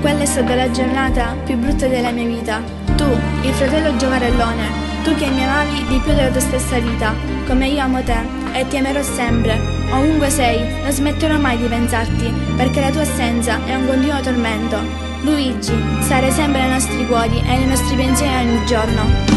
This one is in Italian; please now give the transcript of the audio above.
Quella è stata la giornata più brutta della mia vita. Tu, il fratello giovarellone, tu che mi amavi di più della tua stessa vita, come io amo te e ti amerò sempre. Ovunque sei, non smetterò mai di pensarti, perché la tua assenza è un continuo tormento. Luigi, sarai sempre nei nostri cuori e nei nostri pensieri ogni giorno.